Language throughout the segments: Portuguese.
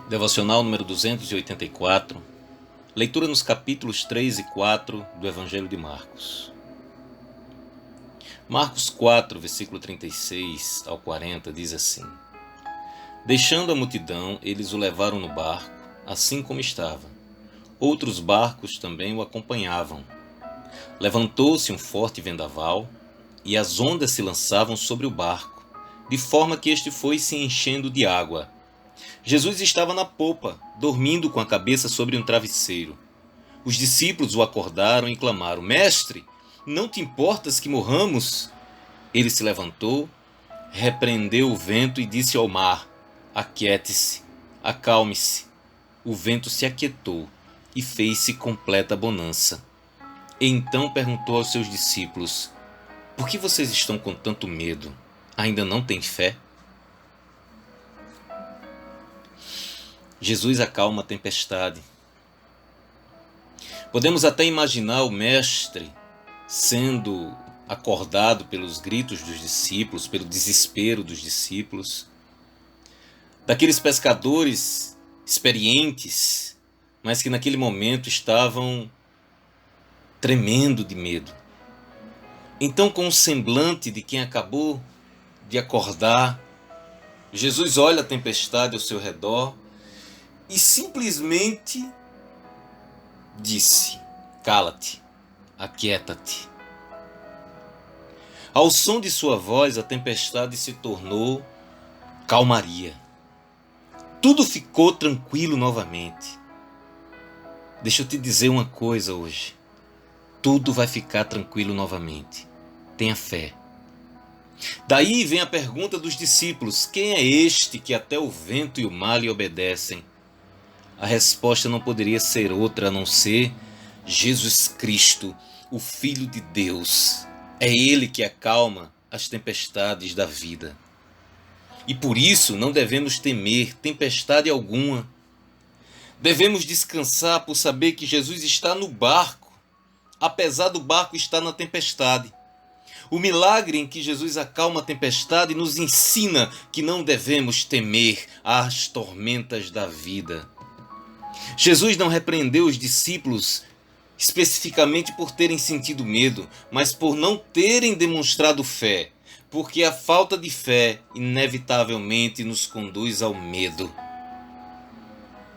Devocional número 284, leitura nos capítulos 3 e 4 do Evangelho de Marcos. Marcos 4, versículo 36 ao 40 diz assim: Deixando a multidão, eles o levaram no barco, assim como estava. Outros barcos também o acompanhavam. Levantou-se um forte vendaval, e as ondas se lançavam sobre o barco, de forma que este foi se enchendo de água. Jesus estava na popa, dormindo com a cabeça sobre um travesseiro. Os discípulos o acordaram e clamaram: Mestre, não te importas que morramos? Ele se levantou, repreendeu o vento e disse ao mar: Aquiete-se, acalme-se. O vento se aquietou e fez-se completa bonança. E então perguntou aos seus discípulos: Por que vocês estão com tanto medo? Ainda não têm fé? Jesus acalma a tempestade. Podemos até imaginar o mestre sendo acordado pelos gritos dos discípulos, pelo desespero dos discípulos, daqueles pescadores experientes, mas que naquele momento estavam tremendo de medo. Então, com o semblante de quem acabou de acordar, Jesus olha a tempestade ao seu redor e simplesmente disse: Cala-te, aquieta-te. Ao som de sua voz, a tempestade se tornou calmaria. Tudo ficou tranquilo novamente. Deixa eu te dizer uma coisa hoje. Tudo vai ficar tranquilo novamente. Tenha fé. Daí vem a pergunta dos discípulos: quem é este que até o vento e o mar lhe obedecem? A resposta não poderia ser outra a não ser Jesus Cristo, o Filho de Deus. É Ele que acalma as tempestades da vida. E por isso não devemos temer tempestade alguma. Devemos descansar por saber que Jesus está no barco, apesar do barco estar na tempestade. O milagre em que Jesus acalma a tempestade nos ensina que não devemos temer as tormentas da vida. Jesus não repreendeu os discípulos especificamente por terem sentido medo, mas por não terem demonstrado fé, porque a falta de fé inevitavelmente nos conduz ao medo.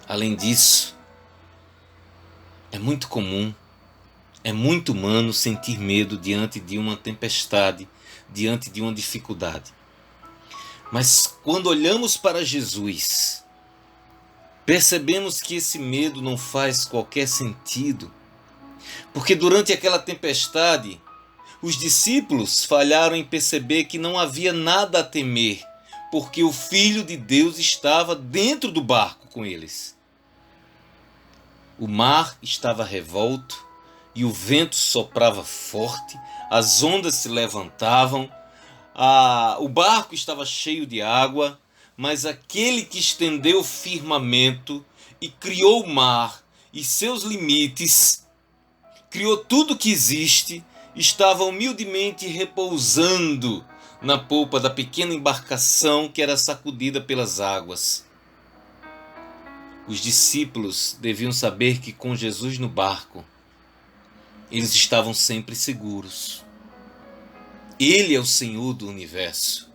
Além disso, é muito comum, é muito humano sentir medo diante de uma tempestade, diante de uma dificuldade. Mas quando olhamos para Jesus, percebemos que esse medo não faz qualquer sentido, porque durante aquela tempestade, os discípulos falharam em perceber que não havia nada a temer, porque o Filho de Deus estava dentro do barco com eles. O mar estava revolto e o vento soprava forte, as ondas se levantavam, o barco estava cheio de água, mas aquele que estendeu o firmamento e criou o mar e seus limites, criou tudo que existe, estava humildemente repousando na polpa da pequena embarcação que era sacudida pelas águas. Os discípulos deviam saber que com Jesus no barco, eles estavam sempre seguros. Ele é o Senhor do universo.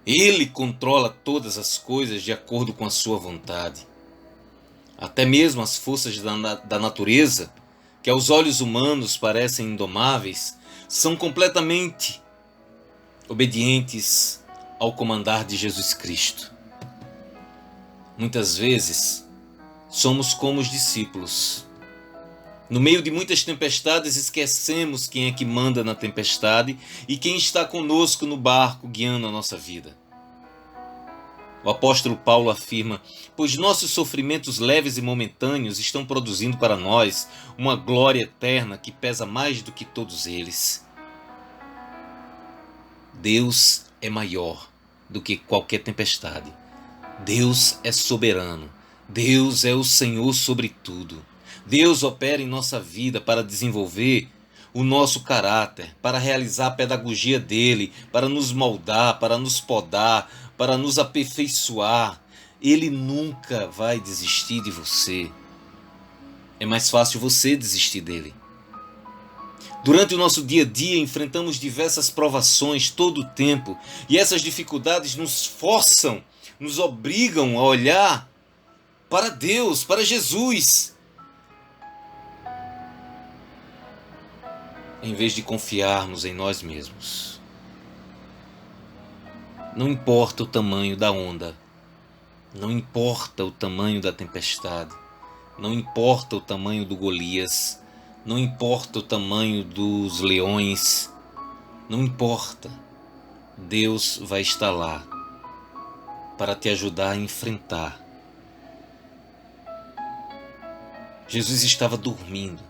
Ele controla todas as coisas de acordo com a sua vontade. Até mesmo as forças da natureza, que aos olhos humanos parecem indomáveis, são completamente obedientes ao comandar de Jesus Cristo. Muitas vezes, somos como os discípulos. No meio de muitas tempestades, esquecemos quem é que manda na tempestade e quem está conosco no barco guiando a nossa vida. O apóstolo Paulo afirma: pois nossos sofrimentos leves e momentâneos estão produzindo para nós uma glória eterna que pesa mais do que todos eles. Deus é maior do que qualquer tempestade. Deus é soberano. Deus é o Senhor sobre tudo. Deus opera em nossa vida para desenvolver o nosso caráter, para realizar a pedagogia dele, para nos moldar, para nos podar, para nos aperfeiçoar. Ele nunca vai desistir de você. É mais fácil você desistir dele. Durante o nosso dia a dia enfrentamos diversas provações todo o tempo, e essas dificuldades nos forçam, nos obrigam a olhar para Deus, para Jesus, em vez de confiarmos em nós mesmos. Não importa o tamanho da onda, não importa o tamanho da tempestade, não importa o tamanho do Golias, não importa o tamanho dos leões, não importa. Deus vai estar lá para te ajudar a enfrentar. Jesus estava dormindo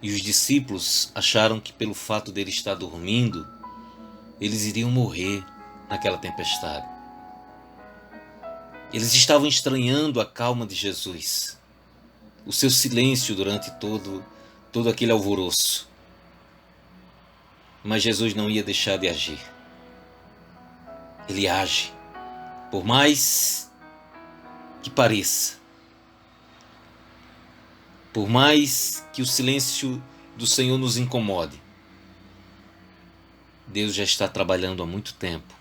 e os discípulos acharam que pelo fato dele estar dormindo, eles iriam morrer naquela tempestade. Eles estavam estranhando a calma de Jesus, o seu silêncio durante todo aquele alvoroço. Mas Jesus não ia deixar de agir. Ele age, por mais que pareça, por mais que o silêncio do Senhor nos incomode. Deus já está trabalhando há muito tempo.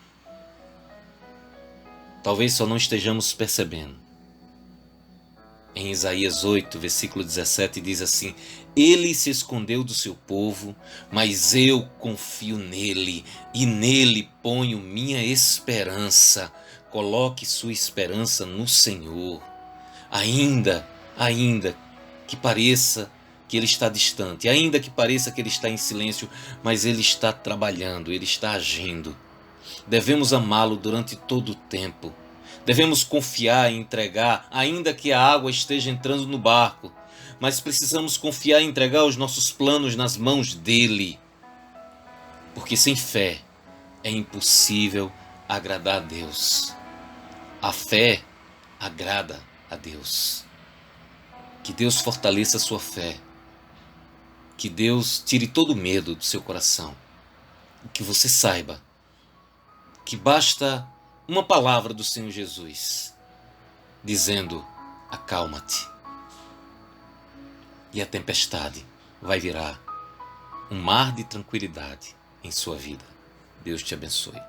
Talvez só não estejamos percebendo. Em Isaías 8, versículo 17, diz assim: Ele se escondeu do seu povo, mas eu confio nele, e nele ponho minha esperança. Coloque sua esperança no Senhor. Ainda que pareça que ele está distante, ainda que pareça que ele está em silêncio, mas ele está trabalhando, ele está agindo. Devemos amá-lo durante todo o tempo. Devemos confiar e entregar, ainda que a água esteja entrando no barco. Mas precisamos confiar e entregar os nossos planos nas mãos dele. Porque sem fé é impossível agradar a Deus. A fé agrada a Deus. Que Deus fortaleça a sua fé. Que Deus tire todo o medo do seu coração. Que você saiba que basta uma palavra do Senhor Jesus dizendo: acalma-te. E a tempestade vai virar um mar de tranquilidade em sua vida. Deus te abençoe.